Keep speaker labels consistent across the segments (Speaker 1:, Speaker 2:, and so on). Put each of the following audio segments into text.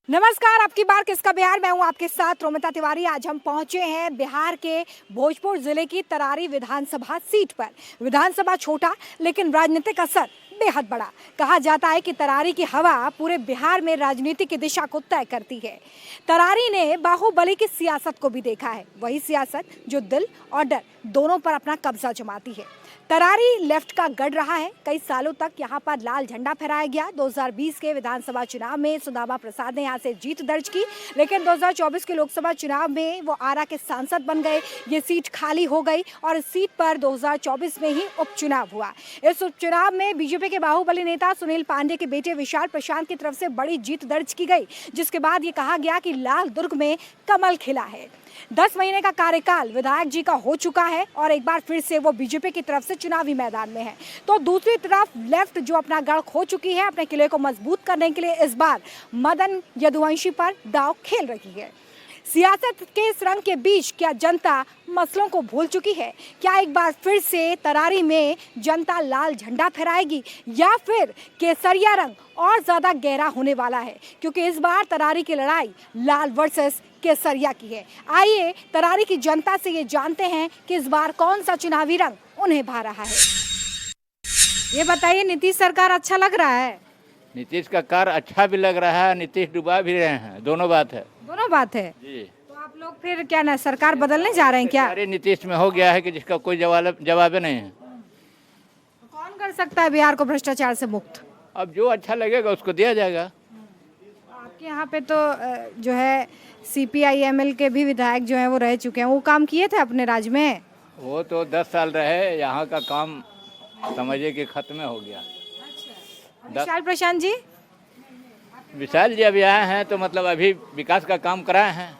Speaker 1: नमस्कार, आपकी बार किसका बिहार। मैं हूं आपके साथ रोमिता तिवारी। आज हम पहुंचे हैं बिहार के भोजपुर जिले की तरारी विधानसभा सीट पर। विधानसभा छोटा लेकिन राजनीतिक असर बेहद बड़ा। कहा जाता है कि तरारी की हवा पूरे बिहार में राजनीति की दिशा को तय करती है। तरारी ने बाहुबली की सियासत को भी देखा है, वही सियासत जो दिल और डर दोनों पर अपना कब्जा जमाती है। तरारी लेफ्ट का गढ़ रहा है। कई सालों तक यहाँ पर लाल झंडा फहराया गया। 2020 के विधानसभा चुनाव में सुदामा प्रसाद ने यहाँ से जीत दर्ज की, लेकिन 2024 के लोकसभा चुनाव में वो आरा के सांसद बन गए। ये सीट खाली हो गई और इस सीट पर 2024 में ही उपचुनाव हुआ। इस उपचुनाव में बीजेपी के बाहुबली नेता सुनील पांडे के बेटे विशाल प्रशांत की तरफ से बड़ी जीत दर्ज की गई, जिसके बाद ये कहा गया कि लाल दुर्ग में कमल खिला है। 10 महीने का कार्यकाल विधायक जी का हो चुका है और एक बार फिर से वो बीजेपी की तरफ से चुनावी मैदान में है। तो दूसरी तरफ लेफ्ट जो अपना गढ़ खो चुकी है, अपने किले को मजबूत करने के लिए इस बार मदन यदुवंशी पर दांव खेल रही है। सियासत के इस रंग के बीच क्या जनता मसलों को भूल चुकी है? क्या एक बार फिर से तरारी में जनता लाल झंडा फहराएगी या फिर केसरिया रंग और ज्यादा गहरा होने वाला है? क्योंकि इस बार तरारी की लड़ाई लाल वर्सेस केसरिया की है। आइए तरारी की जनता से ये जानते हैं कि इस बार कौन सा चुनावी रंग उन्हें भा रहा है। ये बताइए, नीतीश सरकार अच्छा लग रहा है?
Speaker 2: नीतीश का कार्य अच्छा भी लग रहा है, नीतीश डुबा भी रहे हैं, दोनों बात है।
Speaker 1: दोनों बात है
Speaker 2: जी।
Speaker 1: तो आप लोग फिर क्या ना सरकार बदलने जा रहे हैं क्या?
Speaker 2: अरे नीतीश में हो गया है कि जिसका कोई जवाब नहीं है।
Speaker 1: तो कौन कर सकता है बिहार को भ्रष्टाचार से मुक्त?
Speaker 2: अब जो अच्छा लगेगा उसको दिया जाएगा।
Speaker 1: आपके यहाँ पे तो जो है CPI-ML के भी विधायक जो हैं वो रह चुके हैं, वो काम किए थे अपने राज्य में?
Speaker 2: वो तो 10 साल रहे, यहाँ का काम समझिए कि खत्म हो गया।
Speaker 1: विशाल प्रशांत जी?
Speaker 2: विशाल जी अभी आए हैं तो मतलब अभी विकास का काम कराए हैं।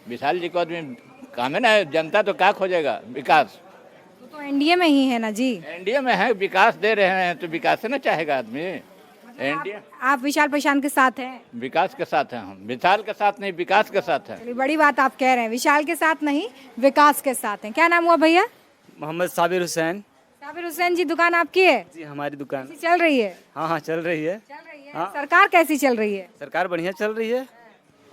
Speaker 2: विशाल जी को आदमी काम है ना, जनता तो क्या खोजेगा? विकास
Speaker 1: तो एनडीए में ही है ना जी?
Speaker 2: एनडीए में है, विकास दे रहे हैं तो विकास से ना चाहेगा आदमी। एनडीए
Speaker 1: आप विशाल प्रशांत के साथ हैं?
Speaker 2: विकास के साथ हैं हम, विशाल के साथ नहीं, विकास के साथ हैं।
Speaker 1: चलिए, बड़ी बात आप कह रहे हैं, विशाल के साथ नहीं विकास के साथ हैं। क्या नाम हुआ भैया?
Speaker 3: मोहम्मद साबिर हुसैन।
Speaker 1: साबिर हुसैन जी, दुकान आपकी है?
Speaker 3: जी, हमारी दुकान।
Speaker 1: कैसी चल रही है?
Speaker 3: हाँ हाँ, चल रही है। हाँ।
Speaker 1: सरकार कैसी चल रही है?
Speaker 3: सरकार बढ़िया चल रही है।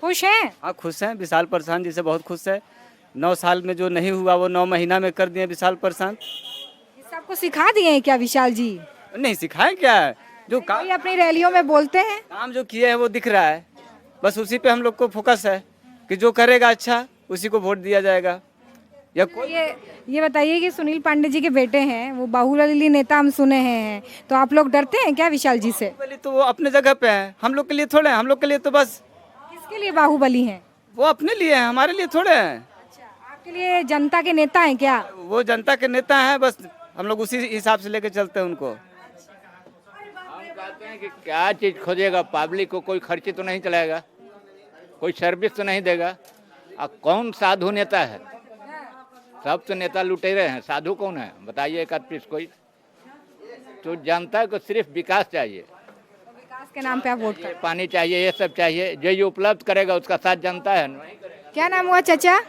Speaker 1: खुश हैं?
Speaker 3: हाँ, खुश हैं। विशाल प्रशांत जी से बहुत खुश है। 9 साल में जो नहीं हुआ वो 9 महीना में कर दिए विशाल प्रशांत।
Speaker 1: ये सबको सिखा दिए हैं क्या विशाल जी?
Speaker 3: नहीं सिखाए क्या है, जो
Speaker 1: कोई अपनी रैलियों में बोलते हैं।
Speaker 3: काम जो किए हैं वो दिख रहा है, बस उसी पे हम लोग को फोकस है कि जो करेगा अच्छा उसी को वोट दिया जाएगा। या कोई
Speaker 1: ये बताइए कि सुनील पांडे जी के बेटे हैं, वो बाहुबली नेता हम सुने हैं, तो आप लोग डरते हैं क्या विशाल जी से?
Speaker 3: बाहुबली तो वो अपने जगह पे है, हम लोग के लिए थोड़े हैं। हम लोग के लिए तो बस
Speaker 1: किसके लिए बाहुबली हैं?
Speaker 3: वो अपने लिए है, हमारे लिए थोड़े हैं।
Speaker 1: आपके लिए जनता के नेता हैं क्या?
Speaker 3: वो जनता के नेता हैं, बस हम लोग उसी हिसाब से लेके चलते हैं उनको।
Speaker 2: हम कहते हैं कि क्या चीज खोजेगा? पब्लिक को कोई खर्ची तो नहीं चलाएगा, कोई सर्विस तो नहीं देगा। अब कौन साधु नेता है? सब तो नेता लुटे रहे हैं, साधु कौन है बताइए? एक आध पीस कोई तो जनता को सिर्फ विकास चाहिए।
Speaker 1: विकास के नाम पे आप वोट करें?
Speaker 2: पानी चाहिए, ये सब चाहिए, जो ये उपलब्ध करेगा उसका साथ जनता है।
Speaker 1: क्या नाम हुआ चाचा?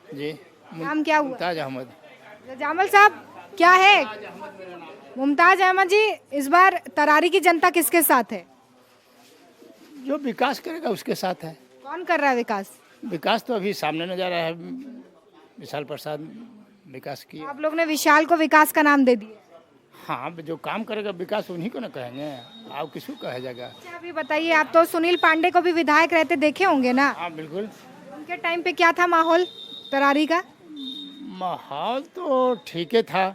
Speaker 4: जी,
Speaker 1: नाम क्या हुआ?
Speaker 4: मुमताज अहमद।
Speaker 1: जामल साहब, क्या है? मुमताज अहमद जी, इस बार तरारी की जनता किसके साथ है?
Speaker 4: जो विकास करेगा उसके साथ है।
Speaker 1: कौन कर रहा है विकास?
Speaker 4: विकास तो अभी सामने नजर आ रहा है, विशाल प्रसाद विकास की।
Speaker 1: आप लोग ने विशाल को विकास का नाम दे दिया।
Speaker 4: हाँ, जो काम करेगा विकास उन्हीं को ना कहेंगे, आप किसको कहा जाएगा?
Speaker 1: अच्छा, अभी बताइए, आप तो सुनील पांडे को भी विधायक रहते देखे होंगे ना?
Speaker 4: हाँ बिल्कुल।
Speaker 1: उनके टाइम पे क्या था माहौल तरारी का?
Speaker 4: माहौल तो ठीक ही था,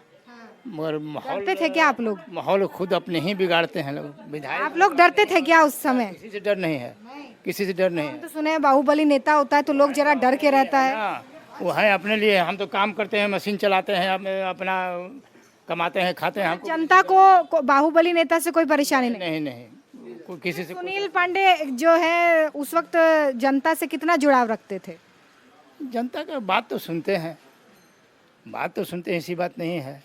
Speaker 4: मगर माहौल
Speaker 1: डरते थे क्या आप लोग?
Speaker 4: माहौल खुद अपने ही बिगाड़ते हैं लोग। विधायक
Speaker 1: आप लोग डरते थे क्या उस समय?
Speaker 4: किसी से डर नहीं है, किसी से डर नहीं है।
Speaker 1: तो सुने हैं बाहुबली नेता होता है तो लोग जरा डर के रहता है।
Speaker 4: हाँ, वो है अपने लिए। हम तो काम करते हैं, मशीन चलाते हैं, अपना कमाते हैं, खाते हैं। हमको
Speaker 1: जनता को बाहुबली नेता से कोई परेशानी नहीं?
Speaker 4: नहीं नहीं, कोई किसी से
Speaker 1: सुनील पांडे जो है उस वक्त जनता से कितना जुड़ाव रखते थे?
Speaker 4: जनता का बात तो सुनते हैं, बात तो सुनते हैं, ऐसी बात नहीं है,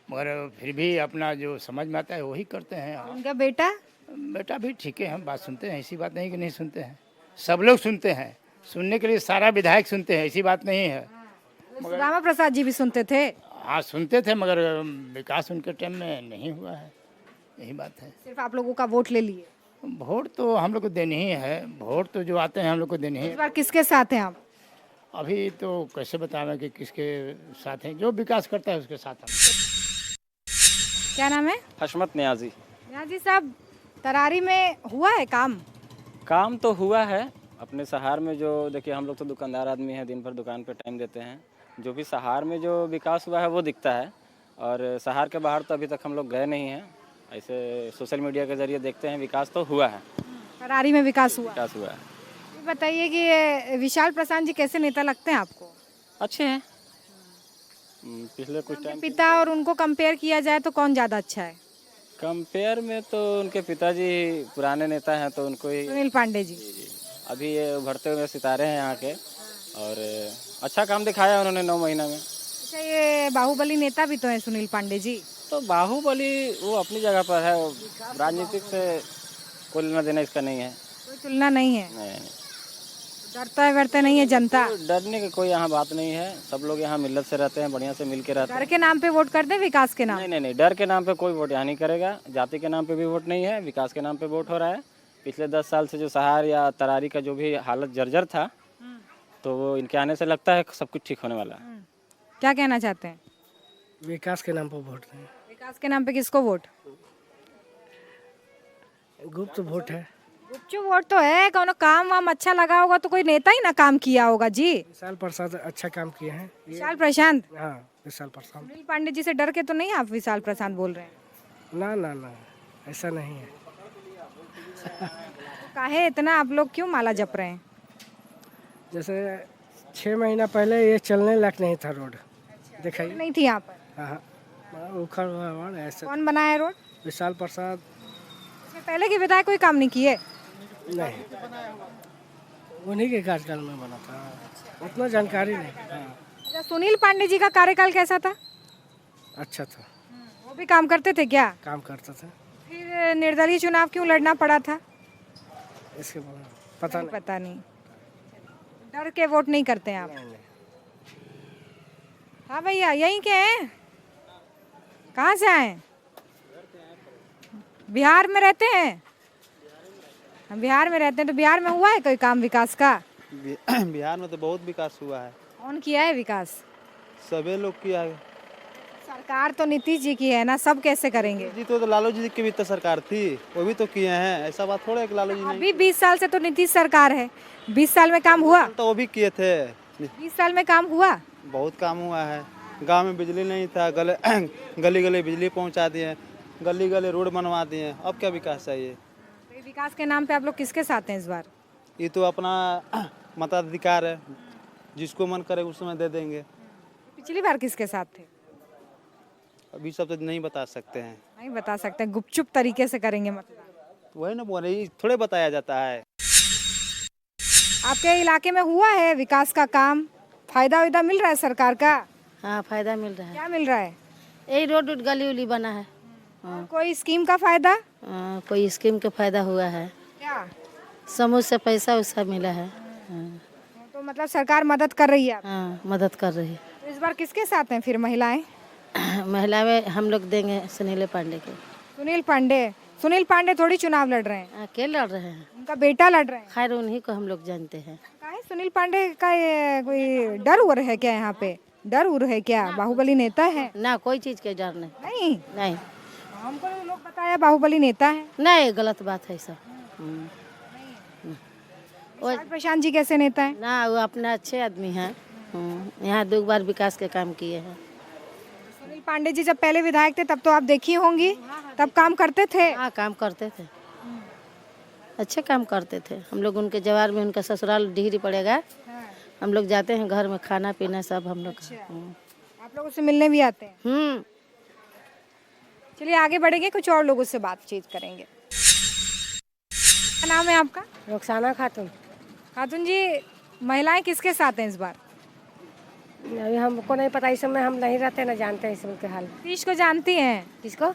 Speaker 4: मगर फिर भी अपना जो समझ में आता है वही करते हैं।
Speaker 1: उनका बेटा?
Speaker 4: बेटा भी ठीक है, हम बात सुनते हैं, ऐसी बात नहीं कि नहीं सुनते हैं। सब लोग सुनते हैं, सुनने के लिए सारा विधायक सुनते हैं, ऐसी बात नहीं है।
Speaker 1: सुदामा प्रसाद जी भी सुनते थे?
Speaker 4: हाँ सुनते थे, मगर विकास उनके टाइम में नहीं हुआ है, यही बात है।
Speaker 1: सिर्फ आप लोगों का वोट ले लिए?
Speaker 4: वोट तो हम लोग को देनी ही है, वोट तो जो आते हैं हम लोग को देनी ही
Speaker 1: इस
Speaker 4: है।
Speaker 1: बार किसके साथ हैं आप?
Speaker 4: अभी तो कैसे बतावें कि किसके साथ हैं, जो विकास करता है उसके साथ हम।
Speaker 1: क्या नाम है?
Speaker 5: हशमत न्याजी।
Speaker 1: न्याजी साहब, तरारी में हुआ है काम?
Speaker 5: काम तो हुआ है अपने सहार में। जो देखिए हम लोग तो दुकानदार आदमी हैं, दिन भर दुकान पे टाइम देते हैं। जो भी सहार में जो विकास हुआ है वो दिखता है, और सहार के बाहर तो अभी तक हम लोग गए नहीं हैं। ऐसे सोशल मीडिया के जरिए देखते हैं, विकास तो हुआ है।
Speaker 1: तरारी में विकास हुआ।
Speaker 5: विकास हुआ है।
Speaker 1: ये बताइए कि ये विशाल प्रशांत जी कैसे नेता लगते हैं आपको?
Speaker 5: अच्छे हैं। पिछले कुछ
Speaker 1: उनके
Speaker 5: टाइम
Speaker 1: पिता और उनको कंपेयर किया जाए तो कौन ज़्यादा अच्छा है?
Speaker 5: कंपेयर में तो उनके पिताजी पुराने नेता हैं, तो उनको ही।
Speaker 1: सुनील पांडे जी।
Speaker 5: अभी ये उभरते हुए सितारे हैं यहाँ के, और अच्छा काम दिखाया उन्होंने 9 महीना में।
Speaker 1: अच्छा, ये बाहुबली नेता भी तो हैं सुनील पांडे जी।
Speaker 5: तो बाहुबली वो अपनी जगह पर है, वो राजनीतिक से कोई लेना देना इसका नहीं है।
Speaker 1: कोई तुलना नहीं है।
Speaker 5: नहीं,
Speaker 1: डरता वरता नहीं है जनता?
Speaker 5: तो डरने की कोई यहाँ बात नहीं है। सब लोग यहाँ मिल्लत से रहते हैं, बढ़िया से मिल के रहते
Speaker 1: डर
Speaker 5: हैं।
Speaker 1: के नाम पे वोट कर दे, विकास के नाम?
Speaker 5: नहीं नहीं नहीं, डर के नाम पे कोई वोट यहाँ नहीं करेगा। जाति के नाम पे भी वोट नहीं है, विकास के नाम पे वोट हो रहा है। पिछले 10 साल से जो सहार या तरारी का जो भी हालत जर्जर था, तो वो इनके आने से लगता है सब कुछ ठीक होने वाला है।
Speaker 1: क्या कहना चाहते हैं?
Speaker 6: विकास के नाम पर वोट दें।
Speaker 1: विकास के नाम पे किसको वोट?
Speaker 6: गुप्त वोट है।
Speaker 1: गुपचुप वोट तो है, कौनो काम वाम अच्छा लगा होगा तो कोई नेता ही ना काम किया होगा जी।
Speaker 6: विशाल प्रसाद अच्छा काम किए हैं।
Speaker 1: विशाल प्रशांत?
Speaker 6: हाँ, विशाल प्रसाद।
Speaker 1: सुनील पांडे जी से डर के तो नहीं आप विशाल प्रशांत बोल रहे हैं?
Speaker 6: ना ना ना, ऐसा नहीं है।
Speaker 1: तो काहे इतना आप लोग क्यों माला जप रहे हैं?
Speaker 6: जैसे 6 महीना पहले ये चलने लायक नहीं था रोड, दिखाइए।
Speaker 1: नहीं थी यहाँ पर?
Speaker 6: हाँ हाँ, उखड़ हुआ रोड ऐसा।
Speaker 1: कौन बनाया रोड?
Speaker 6: विशाल प्रसाद।
Speaker 1: इससे पहले के विधायक कोई काम नहीं किए?
Speaker 6: नहीं, उन्हीं के कार्यकाल में बना था, उतना जानकारी नहीं। हाँ,
Speaker 1: अच्छा, सुनील पांडे जी का कार्यकाल कैसा था?
Speaker 6: अच्छा था,
Speaker 1: वो भी काम करते थे क्या?
Speaker 6: काम करता था।
Speaker 1: फिर निर्दलीय चुनाव क्यों लड़ना पड़ा था?
Speaker 6: इसके बाद पता नहीं।
Speaker 1: पता नहीं। डर के वोट नहीं करते हैं आप? हाँ भैया, यहीं के हैं? कहाँ से आए? बिहार में रहते हैं? हम बिहार में रहते हैं, तो बिहार में हुआ है कोई काम विकास का?
Speaker 7: बिहार में तो बहुत विकास हुआ है,
Speaker 1: कौन किया है विकास?
Speaker 7: सभी लोग किया है।
Speaker 1: सरकार तो नीतीश जी की है ना, सब कैसे करेंगे?
Speaker 7: जी तो लालू जी की भी तो सरकार थी, वो भी तो किए हैं। ऐसा बात थोड़ा है कि लालू जी नहीं,
Speaker 1: अभी 20 साल से तो नीतीश सरकार है, 20 साल में काम हुआ?
Speaker 7: तो वो भी किए थे।
Speaker 1: 20 साल में काम हुआ?
Speaker 7: बहुत काम हुआ है। गांव में बिजली नहीं था, गली गली बिजली पहुंचा दिए, गली गली रोड बनवा दिए। अब क्या विकास चाहिए?
Speaker 1: तो ये विकास के नाम पे आप लोग किसके साथ हैं इस बार?
Speaker 7: ये तो अपना मताधिकार है, जिसको मन करे उस समय दे देंगे।
Speaker 1: पिछली बार किसके साथ थे?
Speaker 7: अभी सब तो नहीं बता सकते हैं,
Speaker 1: नहीं बता सकते, गुपचुप तरीके से करेंगे मतदान?
Speaker 7: वही ना बोल रही, थोड़े बताया जाता है।
Speaker 1: आपके इलाके में हुआ है विकास का काम? फायदा वायदा मिल रहा है सरकार का?
Speaker 8: हाँ, फायदा मिल रहा है।
Speaker 1: क्या मिल रहा है?
Speaker 8: यही रोड उड गली उली बना है।
Speaker 1: कोई स्कीम का फायदा?
Speaker 8: कोई स्कीम का फायदा हुआ है।
Speaker 1: क्या?
Speaker 8: समूह से पैसा वैसा मिला है। हाँ,
Speaker 1: तो मतलब सरकार मदद कर रही है आपकी?
Speaker 8: हाँ, मदद कर रही है।
Speaker 1: तो इस बार किसके साथ हैं फिर महिलाएं?
Speaker 8: महिला में हम लोग देंगे सुनील पांडे को।
Speaker 1: सुनील पांडे? सुनील पांडे थोड़ी चुनाव लड़ रहे हैं,
Speaker 8: के लड़ रहे हैं?
Speaker 1: उनका बेटा लड़ रहे हैं।
Speaker 8: खैर उन्हीं को हम लोग जानते हैं।
Speaker 1: काहे सुनील पांडे का ये कोई डर उर है क्या यहाँ पे? डर उर है क्या? बाहुबली नेता है?
Speaker 8: ना, कोई चीज के डर नहीं।
Speaker 1: नहीं,
Speaker 8: नहीं
Speaker 1: हमको लोग बताया बाहुबली नेता है।
Speaker 8: नहीं, गलत बात है सब।
Speaker 1: विशाल प्रशांत जी कैसे नेता है?
Speaker 8: ना, वो अपना अच्छे आदमी हैं। यहाँ 2 बार विकास के काम किए हैं।
Speaker 1: सुनील पांडे जी जब पहले विधायक थे तब तो आप देखी होंगी, तब काम करते थे?
Speaker 8: हाँ, काम करते थे, अच्छे काम करते थे। हम लोग उनके जवार में, उनका ससुराल डिहरी पड़ेगा, हम लोग जाते हैं घर में, खाना पीना सब हम लोग।
Speaker 1: आप लोगों से मिलने भी आते हैं? चलिए आगे बढ़ेंगे, कुछ और लोगों से बातचीत करेंगे। क्या नाम है आपका?
Speaker 9: रुखसाना खातून।
Speaker 1: खातून जी, महिलाएं किसके साथ हैं इस बार?
Speaker 9: अभी हमको नहीं पता, इस समय हम नहीं रहते, ना जानते हैं इस समय के हाल।
Speaker 1: नीतीश को जानती हैं?
Speaker 9: किसको?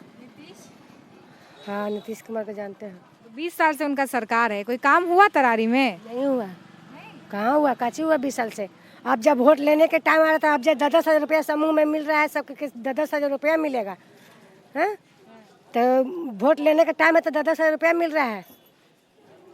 Speaker 9: हाँ, नीतीश कुमार को जानते हैं।
Speaker 1: 20 साल से उनका सरकार है, कोई काम हुआ तरारी में?
Speaker 9: नहीं हुआ। कहाँ हुआ? काची हुआ 20 साल से? अब जब वोट लेने के टाइम आ रहा था, अब जब 10,000 रुपया समूह में मिल रहा है, सबके 10,000 रुपया मिलेगा। हैं? तो वोट लेने के टाइम में तो 10,000 रुपया मिल रहा है,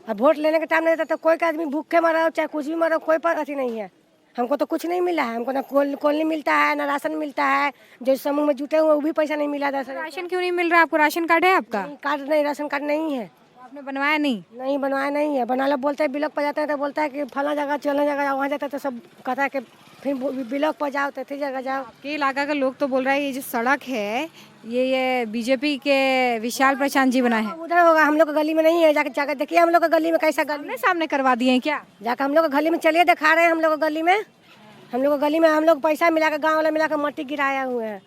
Speaker 9: अब वोट लेने का टाइम नहीं रहता तो कोई का आदमी भूखे मरा हो चाहे कुछ भी मरा हो, कोई पर अथी नहीं है। हमको तो कुछ नहीं मिला है, हमको ना कॉलोनी मिलता है ना राशन मिलता है। जो समूह में जुटे हुए वो भी पैसा नहीं मिला। 10
Speaker 1: राशन क्यों नहीं मिल रहा आपको? राशन कार्ड है आपका?
Speaker 9: कार्ड नहीं, राशन कार्ड नहीं है।
Speaker 1: आपने बनवाया नहीं?
Speaker 9: नहीं बनवाया नहीं है। बना लो बोलते हैं ब्लॉक पर जाते हैं तो बोलता है कि फला जगह चलने जगह वहाँ जाता है तो सब कहता है कि फिर ब्लॉक पर जाओ तो थी जगह जाओ।
Speaker 1: आपके इलाका का लोग तो बोल रहा है ये जो सड़क है ये बीजेपी के विशाल प्रशांत जी बनाए हैं।
Speaker 9: उधर होगा, हम लोग का गली में नहीं है। जाके जाकर देखिए हम लोग का गली में कैसा गली।
Speaker 1: सामने सामने करवा दिए हैं क्या?
Speaker 9: जाकर हम लोग का गली में चलिए दिखा रहे हैं। हम लोग का गली में, हम लोग का गली में हम लोग पैसा मिलाकर गाँव वाला मिलाकर मट्टी गिराया हुए हैं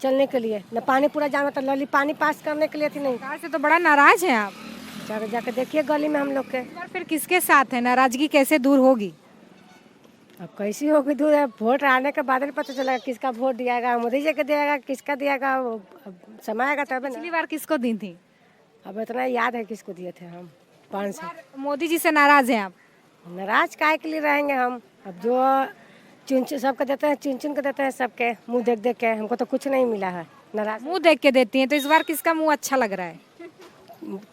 Speaker 9: चलने के लिए। न पानी पूरा जाना तो लली पानी पास करने के लिए थी नहीं।
Speaker 1: सरकार से तो बड़ा नाराज हैं आप।
Speaker 9: जाकर देखिए गली में हम लोग के।
Speaker 1: फिर किसके साथ है? नाराजगी कैसे दूर होगी?
Speaker 9: अब कैसी होगी दूर? वोट आने के बाद ही पता चलेगा किसका वोट दियागा। मोदी जी को दियागा, किसका दियागा समय आएगा तब ना।
Speaker 1: पिछली बार किसको दी थी?
Speaker 9: अब इतना याद है किसको दिए थे हम। 500।
Speaker 1: मोदी जी से नाराज हैं आप?
Speaker 9: नाराज काहे के लिए रहेंगे हम? अब जो चुन सबके देते हैं, चुन चुन के देते हैं सबके मुंह देख देख के। हमको तो कुछ नहीं मिला है। नाराज
Speaker 1: मुंह देख के देती हैं तो इस बार किसका मुंह अच्छा लग रहा है?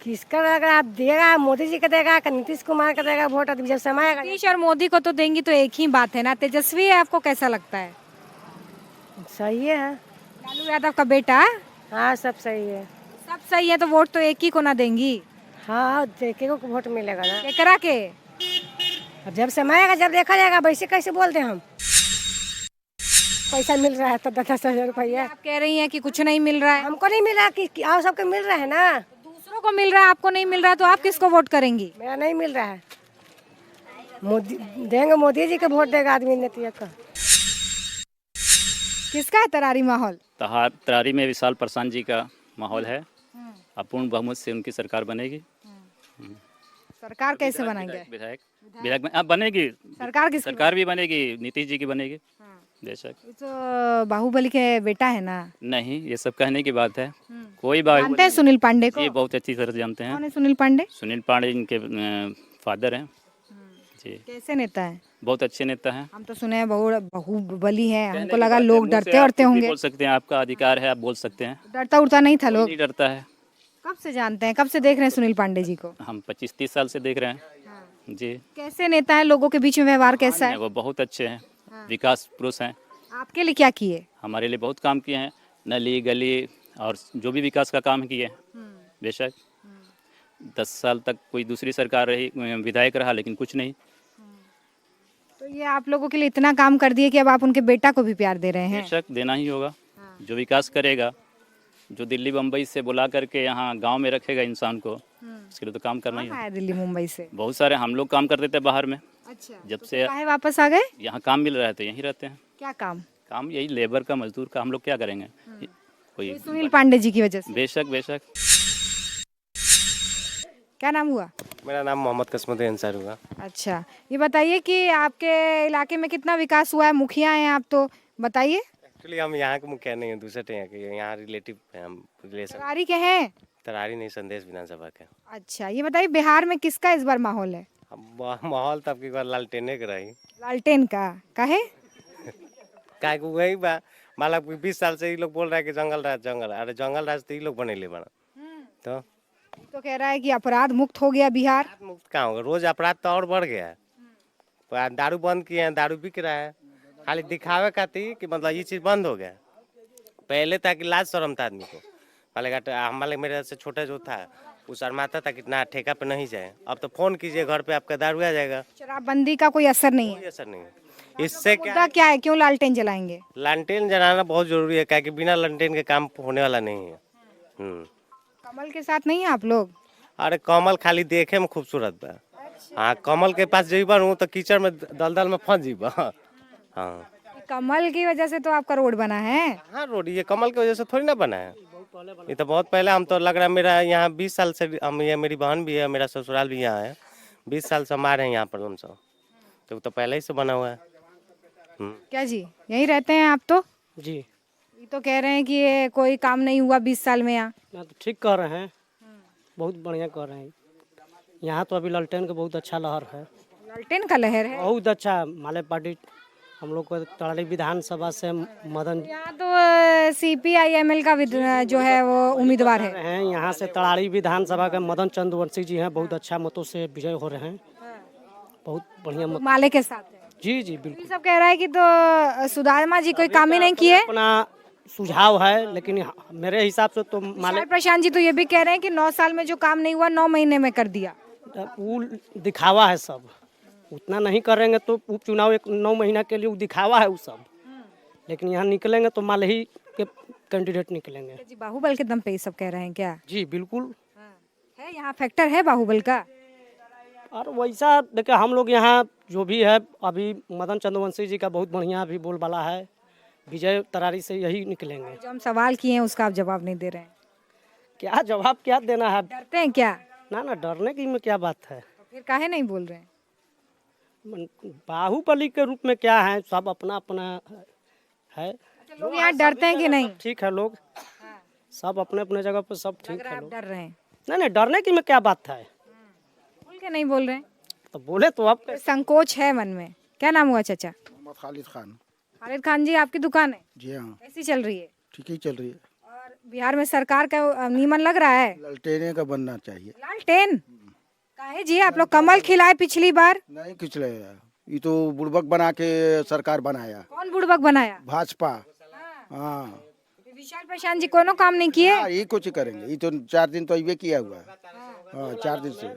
Speaker 9: किसका अगर आप देगा, मोदी जी का देगा कि नीतीश कुमार का देगा वोट? अभी जब समय आएगा।
Speaker 1: नीतीश और मोदी को तो देंगी तो एक ही बात है ना। तेजस्वी है, आपको कैसा लगता है?
Speaker 9: सही है।
Speaker 1: लालू यादव का बेटा?
Speaker 9: हाँ सब सही है।
Speaker 1: सब सही है तो वोट तो एक ही को ना देंगी?
Speaker 9: हाँ देखे को वोट मिलेगा ना।
Speaker 1: केकरा के?
Speaker 9: अब जब समय आएगा जब देखा जाएगा। वैसे कैसे बोलते हैं हम? पैसा मिल रहा है तो 10,000 रुपया।
Speaker 1: आप कह रही हैं कि कुछ नहीं मिल रहा है।
Speaker 9: हमको नहीं मिल रहा कि और सबको मिल रहा है ना।
Speaker 1: दूसरों को मिल रहा है, आपको नहीं मिल रहा है तो आप किसको वोट करेंगी?
Speaker 9: मेरा नहीं मिल रहा है। मोदी देंगे, मोदी जी के वोट देगा आदमी नीति का।
Speaker 1: किसका है तरारी माहौल?
Speaker 10: तरारी में विशाल प्रशांत जी का माहौल है। अपूर्ण बहुमत से उनकी सरकार बनेगी।
Speaker 1: सरकार कैसे बनाएंगे?
Speaker 10: विधायक में अब बनेगी।
Speaker 1: सरकार किसकी?
Speaker 10: सरकार भी बनेगी, नीतीश जी की बनेगी। बेशक।
Speaker 1: ये तो बाहुबली के बेटा है ना?
Speaker 10: नहीं, ये सब कहने की बात है। कोई
Speaker 1: जानते हैं सुनील पांडे को?
Speaker 10: ये बहुत अच्छी तरह जानते हैं।
Speaker 1: कौन है सुनील पांडे?
Speaker 10: सुनील पांडे इनके फादर हैं जी।
Speaker 1: कैसे नेता है?
Speaker 10: बहुत अच्छे नेता हैं।
Speaker 1: हम तो सुने हैं बाहुबली है। हमको लगा लोग डरते उड़ते होंगे।
Speaker 10: बोल सकते हैं, आपका अधिकार है, आप बोल सकते हैं।
Speaker 1: डरता उड़ता नहीं था लोग?
Speaker 10: नहीं डरता है।
Speaker 1: कब से जानते हैं, कब से देख रहे हैं सुनील पांडे जी को?
Speaker 10: हम 25-30 साल से देख रहे हैं जी।
Speaker 1: कैसे नेता है? लोगों के बीच में व्यवहार कैसा है?
Speaker 10: वो बहुत अच्छे हैं, विकास पुरुष हैं।
Speaker 1: आपके लिए क्या किए?
Speaker 10: हमारे लिए बहुत काम किए हैं, नली गली और जो भी विकास का काम किए हैं। बेशक 10 साल तक कोई दूसरी सरकार रही, विधायक रहा, लेकिन कुछ नहीं।
Speaker 1: तो ये आप लोगों के लिए इतना काम कर दिए कि अब आप उनके बेटा को भी प्यार दे रहे हैं?
Speaker 10: बेशक देना ही होगा। जो विकास करेगा, जो दिल्ली बम्बई से बुला करके यहाँ गांव में रखेगा इंसान को, उसके लिए तो काम करना ही
Speaker 1: आया दिल्ली मुंबई से?
Speaker 10: बहुत सारे हम लोग काम करते थे बाहर में।
Speaker 1: अच्छा।
Speaker 10: जब से
Speaker 1: काहे वापस आ गए?
Speaker 10: यहाँ काम मिल रहा है तो यहीं रहते हैं।
Speaker 1: क्या काम?
Speaker 10: काम यही लेबर का, मजदूर का। हम लोग क्या करेंगे? कोई
Speaker 1: सुनील पांडे जी की वजह से?
Speaker 10: बेशक बेशक।
Speaker 1: क्या नाम हुआ?
Speaker 11: मेरा नाम मोहम्मद किस्मत अंसार हुआ।
Speaker 1: अच्छा, ये बताइए कि आपके इलाके में कितना विकास हुआ है? मुखिया हैं आप तो बताइए।
Speaker 11: एक्चुअली हम यहाँ के मुखिया नहीं हैं, दूसरे यहाँ के, यहाँ रिलेटिव हैं हम। रिलेशन
Speaker 1: तरारी के हैं?
Speaker 11: तरारी नहीं, संदेश विधानसभा के।
Speaker 1: अच्छा, ये बताइए बिहार में किसका इस बार माहौल है?
Speaker 11: माहौल तो आपकी बार लालटेने का रही।
Speaker 1: लालटेन का? काहे?
Speaker 11: काहे को वही बा, माला 20 साल से ये लोग बोल रहा है कि जंगल राज जंगल। अरे जंगल राज तो ये लोग बनेले बना।
Speaker 1: तो कह रहा है कि अपराध मुक्त हो गया बिहार।
Speaker 11: मुक्त कहाँ होगा? रोज अपराध तो और बढ़ गया है। दारू बंद किए हैं, दारू बिक रहा है खाली दिखावे खातिर कि मतलब ये चीज बंद हो गया। पहले था कि लाज शर्म था आदमी को। हमारे मेरे से छोटा जो था वो शर्माता था कि ना ठेका पे नहीं जाए। अब तो फोन कीजिए घर पे आपका दारू आ जाएगा।
Speaker 1: शराबबंदी का कोई असर नहीं है?
Speaker 11: कोई असर नहीं है। इससे
Speaker 1: क्या है, क्यों लालटेन जलाएंगे?
Speaker 11: लालटेन जलाना बहुत जरूरी है, क्योंकि बिना लालटेन के काम होने वाला नहीं है।
Speaker 1: कमल के साथ नहीं है आप लोग?
Speaker 11: अरे कमल खाली देखे में खूबसूरत बा। हाँ, कमल के पास जीवन हूँ तो कीचड़ में दलदल में फंस जीवा। हाँ,
Speaker 1: कमल की वजह से तो आपका रोड बना है।
Speaker 11: हाँ रोड ये कमल की वजह से थोड़ी ना बना है। ये तो बहुत पहले, हम तो लग रहा है मेरा यहाँ 20 साल से हम, ये मेरी बहन भी है, मेरा ससुराल भी यहाँ है। 20 साल से हम आ रहे हैं यहाँ पर हम सब, तो पहले ही से बना हुआ है।
Speaker 1: क्या जी, यहीं रहते हैं आप? तो
Speaker 6: जी
Speaker 1: ये तो कह रहे हैं कि ये कोई काम नहीं हुआ 20 साल में यहाँ।
Speaker 6: तो ठीक कर रहे हैं, बहुत बढ़िया कर रहे हैं। यहाँ तो अभी लालटेन का बहुत अच्छा लहर है।
Speaker 1: लालटेन का लहर है?
Speaker 6: बहुत अच्छा। माले पार्टी हम लोग को तरारी विधानसभा से मदन
Speaker 1: यहाँ तो CPI-ML का जो है वो उम्मीदवार है।
Speaker 6: हैं। यहाँ से तरारी विधानसभा के मदन चंद्रवंशी जी हैं, बहुत अच्छा मतों से विजय हो रहे हैं, बहुत बढ़िया मत।
Speaker 1: माले के साथ है।
Speaker 6: जी जी बिल्कुल।
Speaker 1: सब कह रहा है कि तो सुदामा जी कोई काम ही नहीं किए।
Speaker 6: अपना सुझाव है, लेकिन मेरे हिसाब से तो
Speaker 1: विशाल प्रशांत जी तो ये भी कह रहे हैं कि 9 साल में जो काम नहीं हुआ 9 महीने में कर दिया।
Speaker 6: वो दिखावा है सब, उतना नहीं करेंगे तो उपचुनाव 9 महीना के लिए वो दिखावा है वो सब, लेकिन यहाँ निकलेंगे तो मालही के कैंडिडेट निकलेंगे।
Speaker 1: जी बाहुबल के दम पे ये सब कह रहे हैं क्या?
Speaker 6: जी बिल्कुल
Speaker 1: है, यहाँ फैक्टर है बाहुबल का।
Speaker 6: और वैसा देखिए हम लोग यहाँ जो भी है अभी मदन चंद्रवंशी जी का बहुत बढ़िया अभी बोलबाला है, विजय तरारी से यही निकलेंगे।
Speaker 1: जो हम सवाल किए हैं उसका आप जवाब नहीं दे रहे हैं।
Speaker 6: क्या जवाब क्या देना है?
Speaker 1: डरते हैं क्या?
Speaker 6: ना डरने की में क्या बात है,
Speaker 1: तो फिर काहे नहीं बोल रहे हैं?
Speaker 6: बाहुबली के रूप में क्या है, सब अपना अपना है।
Speaker 1: लोग यहाँ डरते हैं कि नहीं?
Speaker 6: ठीक है, लोग सब अपने अपने जगह पर सब ठीक है।
Speaker 1: आप डर रहे हैं?
Speaker 6: नहीं डरने की में क्या बात है,
Speaker 1: बोल के नहीं बोल रहे हैं
Speaker 6: तो बोले तो आप।
Speaker 1: संकोच है मन में। क्या नाम हुआ चाचा?
Speaker 7: खालिद खान।
Speaker 1: खालिद खान जी, आपकी दुकान है?
Speaker 7: जी हाँ,
Speaker 1: कैसी चल रही है?
Speaker 7: ठीक ही चल रही है।
Speaker 1: और बिहार में सरकार का नीमन लग रहा है?
Speaker 7: ललटेने का बनना चाहिए।
Speaker 1: लालटेन काहे जी? आप लोग कमल खिलाए पिछली बार।
Speaker 7: नहीं खिंचले, ये तो बुड़बक बना के सरकार बनाया।
Speaker 1: कौन बुड़बक बनाया?
Speaker 7: भाजपा। हाँ,
Speaker 1: विशाल प्रशांत जी कोनो काम नहीं किए।
Speaker 7: ये कुछ करेंगे, ये तो 4 दिन तो ये किया हुआ है। हाँ 4 दिन से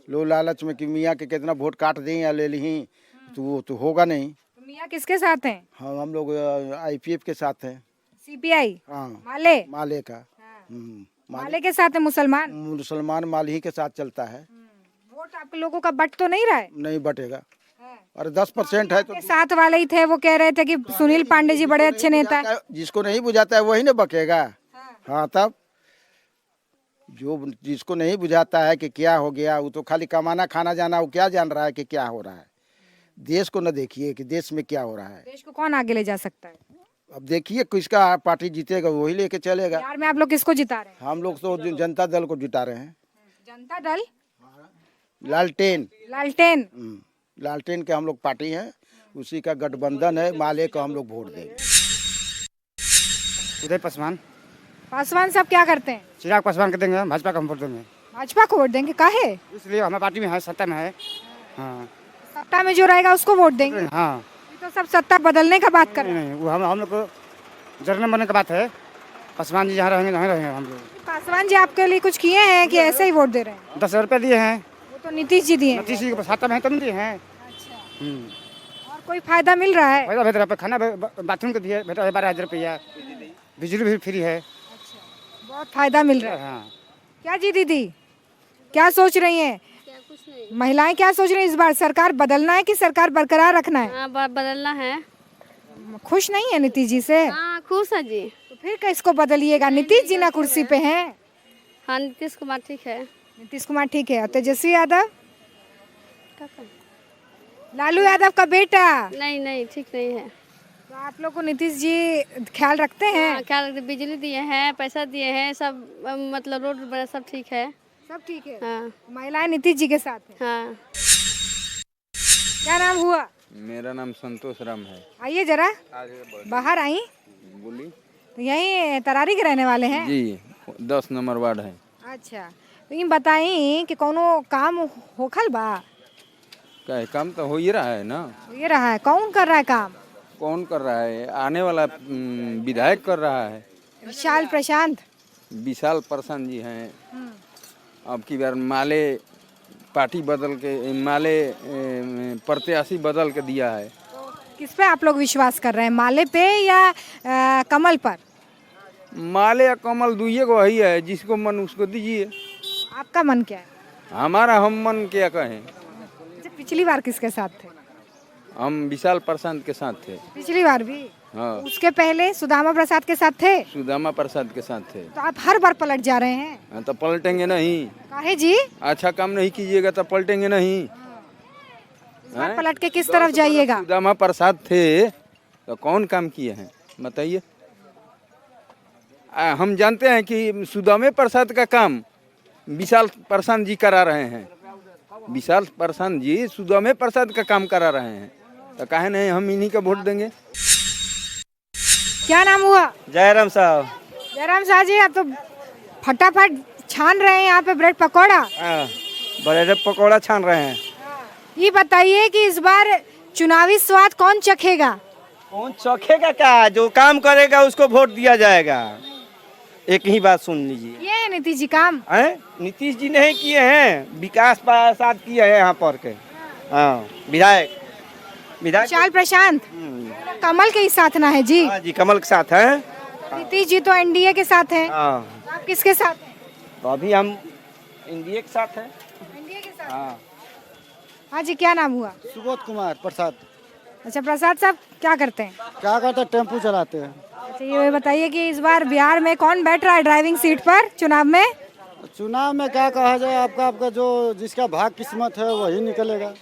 Speaker 7: लो लालच में कि मियाँ के कितना वोट काट दें या ले ली, तो वो तो होगा नहीं।
Speaker 1: तो मियाँ किसके साथ हैं?
Speaker 7: हम लोग IPF के साथ हैं।
Speaker 1: CPI?
Speaker 7: हाँ
Speaker 1: माले
Speaker 7: का।
Speaker 1: माले के साथ है।
Speaker 7: मुसलमान माले के साथ चलता है।
Speaker 1: वोट आप लोगों का बट तो नहीं रहा है?
Speaker 7: नहीं बटेगा, और 10% है तो
Speaker 1: साथ वाले ही थे, वो कह रहे थे कि सुनील पांडे जी बड़े अच्छे नेता है।
Speaker 7: जिसको नहीं बुझाता है वही ना बकेगा। हाँ तब जो जिसको नहीं बुझाता है कि क्या हो गया, वो तो खाली कमाना खाना जाना, वो क्या जान रहा है कि क्या हो रहा है। देश को न देखिए कि देश में क्या हो रहा है।
Speaker 1: देश को कौन आगे ले जा सकता है?
Speaker 7: अब देखिए किसका पार्टी जीतेगा वही लेके चलेगा।
Speaker 1: बिहार में आप लोग किसको जिता रहे हैं?
Speaker 7: हम लोग तो जनता दल को जिता रहे हैं।
Speaker 1: जनता दल?
Speaker 7: लालटेन।
Speaker 1: लालटेन
Speaker 7: के हम लोग पार्टी हैं, उसी का गठबंधन है। माले को हम लोग वोट देंगे।
Speaker 4: उदय पासवान।
Speaker 1: पासवान साहब क्या करते हैं?
Speaker 4: चिराग पासवान के देंगे, भाजपा का हम वोट देंगे।
Speaker 1: भाजपा को वोट देंगे? काहे?
Speaker 4: इसलिए हमारे पार्टी में है, सत्ता में है। हाँ
Speaker 1: सत्ता में जो रहेगा उसको वोट देंगे।
Speaker 4: हाँ,
Speaker 1: ये तो सब सत्ता बदलने का बात कर रहे हैं।
Speaker 4: नहीं वो हम लोग को जरने बनने का बात है। पासवान जी जहाँ रहेंगे वहीं रहेंगे हम लोग।
Speaker 1: पासवान जी आपके लिए कुछ किए हैं कि ऐसे ही वोट दे रहे हैं?
Speaker 4: 10 रुपये दिए हैं।
Speaker 1: वो तो नीतीश जी दिए हैं।
Speaker 4: नीतीश जी को सत्ता में है तब दिए हैं।
Speaker 1: और कोई फायदा मिल रहा है?
Speaker 4: फायदा भेज खाना बाथरूम के दिए भेजा है 12,000 रुपया, बिजली भी फ्री है।
Speaker 1: बहुत फायदा मिल रहा है।
Speaker 4: हाँ
Speaker 1: क्या जी दीदी, क्या सोच रही हैं? महिलाएं क्या सोच रही हैं? इस बार सरकार बदलना है कि सरकार बरकरार रखना है?
Speaker 8: बदलना है।
Speaker 1: खुश नहीं है नीतीश जी से?
Speaker 8: हाँ खुश है जी।
Speaker 1: तो फिर किसको बदलिएगा? नीतीश जी ना कुर्सी पे हैं।
Speaker 8: हाँ नीतीश कुमार ठीक है।
Speaker 1: नीतीश कुमार ठीक है। और तेजस्वी यादव? लालू यादव का बेटा?
Speaker 8: नहीं ठीक नहीं है।
Speaker 1: तो आप लोग को नीतीश जी ख्याल रखते हैं?
Speaker 8: हाँ, ख्याल रखते, बिजली दिए हैं, पैसा दिए हैं, सब मतलब रोड वगैरह सब ठीक है।
Speaker 1: सब ठीक है।
Speaker 8: हाँ
Speaker 1: महिलाएं नीतीश जी के साथ हैं।
Speaker 8: हाँ।
Speaker 1: क्या नाम हुआ?
Speaker 2: मेरा नाम संतोष राम है।
Speaker 1: आइए जरा बाहर आई।
Speaker 2: बोली।
Speaker 1: तो यही तरारी के रहने वाले हैं?
Speaker 2: जी 10 नंबर वार्ड है।
Speaker 1: अच्छा, तो ये बताई कि कोनो काम होखल बा?
Speaker 2: क्या काम तो हो ही रहा है ना।
Speaker 1: ये रहा है। कौन कर रहा है काम?
Speaker 2: कौन कर रहा है? आने वाला विधायक कर रहा है।
Speaker 1: विशाल प्रशांत?
Speaker 2: विशाल प्रशांत जी हैं। अब की बार माले पार्टी बदल के माले प्रत्याशी बदल के दिया है।
Speaker 1: तो किस पे आप लोग विश्वास कर रहे हैं, माले पे या कमल पर?
Speaker 2: माले या कमल दुइये को वही है, जिसको मन उसको दीजिए।
Speaker 1: आपका मन क्या है?
Speaker 2: हमारा हम मन क्या कहें।
Speaker 1: पिछली बार किसके साथ थे?
Speaker 2: हम विशाल प्रशांत के साथ थे।
Speaker 1: पिछली बार भी?
Speaker 2: हाँ।
Speaker 1: उसके पहले सुदामा प्रसाद के साथ थे?
Speaker 2: सुदामा प्रसाद के साथ थे।
Speaker 1: तो आप हर बार पलट जा रहे हैं।
Speaker 2: हाँ, तो पलटेंगे नहीं।
Speaker 1: काहे जी?
Speaker 2: अच्छा काम नहीं कीजिएगा तो पलटेंगे नहीं।
Speaker 1: पलट के किस तरफ जाइएगा?
Speaker 2: सुदामा प्रसाद थे तो कौन काम किए हैं बताइए। हम जानते हैं कि सुदामे प्रसाद का काम विशाल प्रशांत जी करा रहे हैं। विशाल प्रशांत जी सुदामे प्रसाद का काम करा रहे हैं।
Speaker 3: तो काहे नहीं हम इन्हीं का वोट देंगे।
Speaker 1: क्या नाम हुआ?
Speaker 3: जयराम साहब।
Speaker 1: जयराम शाह जी, आप तो फटाफट छान रहे हैं यहाँ पे ब्रेड पकौड़ा।
Speaker 3: ब्रेड पकौड़ा छान रहे हैं।
Speaker 1: ये बताइए कि इस बार चुनावी स्वाद कौन चखेगा?
Speaker 3: कौन चखेगा क्या? जो काम करेगा उसको वोट दिया जाएगा। एक ही बात सुन लीजिए।
Speaker 1: ये है नीतीश जी काम?
Speaker 3: नीतीश जी नहीं किए हैं, विकास प्रसाद किए हैं यहाँ पर के। हाँ, विधायक
Speaker 1: विशाल प्रशांत कमल के ही साथ ना है जी?
Speaker 3: हाँ जी, कमल के साथ है।
Speaker 1: नीतीश जी तो एनडीए के साथ हैं।
Speaker 3: हाँ,
Speaker 1: आप किसके साथ हैं?
Speaker 3: तो अभी हम एनडीए के साथ हैं।
Speaker 1: एनडीए के साथ।
Speaker 3: हाँ।
Speaker 1: हाँ जी, क्या नाम हुआ?
Speaker 7: सुबोध कुमार प्रसाद।
Speaker 1: अच्छा, प्रसाद साहब क्या करते हैं?
Speaker 7: क्या करते हैं? टेम्पू चलाते हैं।
Speaker 1: अच्छा, ये बताइए कि इस बार बिहार में कौन बैठ रहा है ड्राइविंग सीट पर चुनाव में?
Speaker 7: चुनाव में क्या कहा जाए, आपका जो जिसका भाग किस्मत है वही निकलेगा।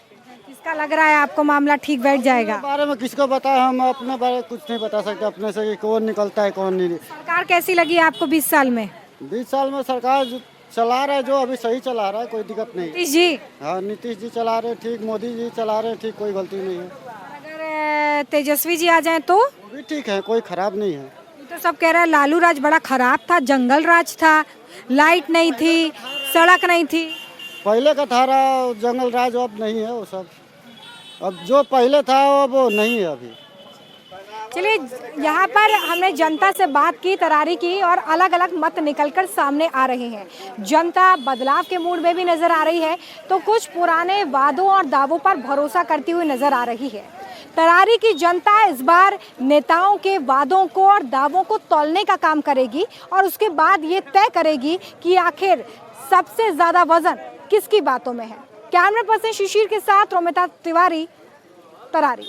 Speaker 1: किसका लग रहा है आपको मामला ठीक बैठ जाएगा?
Speaker 7: बारे में किसको बताए, हम अपने बारे में कुछ नहीं बता सकते अपने से कि कौन निकलता है कौन नहीं।
Speaker 1: सरकार कैसी लगी आपको 20 साल में?
Speaker 7: 20 साल में सरकार जो चला रहा है, जो अभी सही चला रहा है, कोई दिक्कत नहीं।
Speaker 1: नीतीश जी?
Speaker 7: हाँ, नीतीश जी चला रहे ठीक, मोदी जी चला रहे ठीक, कोई गलती नहीं है।
Speaker 1: अगर तेजस्वी जी आ जाएं तो?
Speaker 7: वो भी ठीक है, कोई खराब नहीं है।
Speaker 1: ये तो सब कह रहे हैं लालू राज बड़ा खराब था, जंगल राज था, लाइट नहीं थी, सड़क नहीं थी।
Speaker 7: पहले का था जंगल राज, अब नहीं है वो सब। अब जो पहले था वो नहीं है अभी।
Speaker 1: चलिए, यहाँ पर हमने जनता से बात की, तरारी की, और अलग अलग मत निकलकर सामने आ रहे हैं। जनता बदलाव के मूड में भी नजर आ रही है, तो कुछ पुराने वादों और दावों पर भरोसा करती हुई नजर आ रही है। तरारी की जनता इस बार नेताओं के वादों को और दावों को तौलने का काम करेगी और उसके बाद ये तय करेगी कि आखिर सबसे ज्यादा वजन किसकी बातों में है। कैमरा पर्सन शिशिर के साथ रोमिता तिवारी, तरारी।